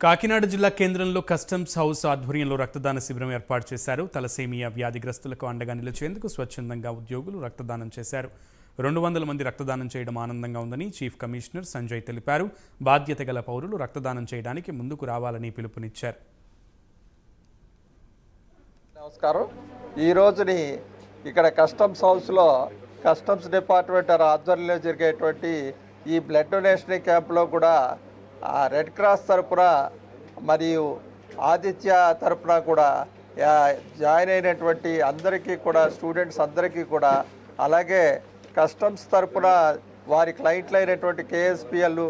కాకినాడ జిల్లా కేంద్రంలో customs house ఆధ్వర్యంలో రక్తదాన శిబిరం ఏర్పాటు చేశారు. తలసేమియా వ్యాధిగ్రస్తులకు అండగా నిలిచేందుకు స్వచ్ఛందంగా ఉద్యోగులు రక్తదానం చేశారు. 200 మంది రక్తదానం చేయడం ఆనందంగా ఉందని చీఫ్ కమిషనర్ సంజయ్ తెలిపారు. బాధ్యత గల పౌరులు రక్తదానం చేయడానికి ముందుకు రావాలని పిలుపునిచ్చారు. నమస్కారం. ఈ రోజుని ఇక్కడ కస్టమ్స్ హౌస్లో కస్టమ్స్ డిపార్ట్మెంట్ ఆధ్వర్యంలో జరిగేటువంటి ఈ బ్లడ్ డొనేషన్ క్యాంప్లో కూడా రెడ్ క్రాస్ తరపున మరియు ఆదిత్య తరపున కూడా జాయిన్ అయినటువంటి అందరికీ కూడా స్టూడెంట్స్ అందరికీ కూడా, అలాగే కస్టమ్స్ తరపున వారి క్లయింట్లు అయినటువంటి కేఎస్పిఎల్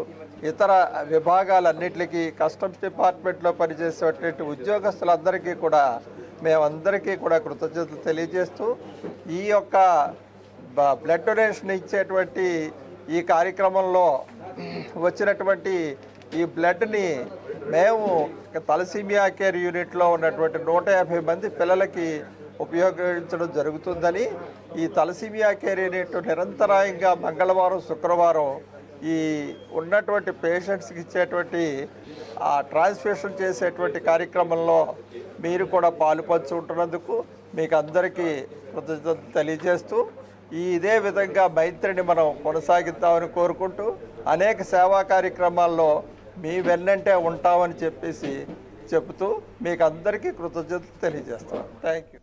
ఇతర విభాగాలన్నింటికి కస్టమ్స్ డిపార్ట్మెంట్లో పనిచేసేటువంటి ఉద్యోగస్తులందరికీ కూడా మేమందరికీ కూడా కృతజ్ఞతలు తెలియజేస్తూ ఈ యొక్క బ్లడ్ డొనేషన్ ఇచ్చేటువంటి ఈ కార్యక్రమంలో వచ్చినటువంటి ఈ బ్లడ్ని మేము తలసీమియా కేర్ యూనిట్లో ఉన్నటువంటి 150 మంది పిల్లలకి ఉపయోగించడం జరుగుతుందని, ఈ తలసీమియా కేర్ యూనిట్ నిరంతరాయంగా మంగళవారం శుక్రవారం ఈ ఉన్నటువంటి పేషెంట్స్కి ఇచ్చేటువంటి ట్రాన్స్ఫ్యూషన్ చేసేటువంటి కార్యక్రమంలో మీరు కూడా పాలు పంచుకుంటున్నందుకు మీకు అందరికీ కృతజ్ఞతలు తెలియజేస్తూ ఇదే విధంగా మైత్రిని మనం కొనసాగిద్దామని కోరుకుంటూ అనేక సేవా కార్యక్రమాల్లో మీ వెన్నంటే ఉంటామని చెప్తూ మీకు అందరికీ కృతజ్ఞతలు తెలియజేస్తాం. Thank you.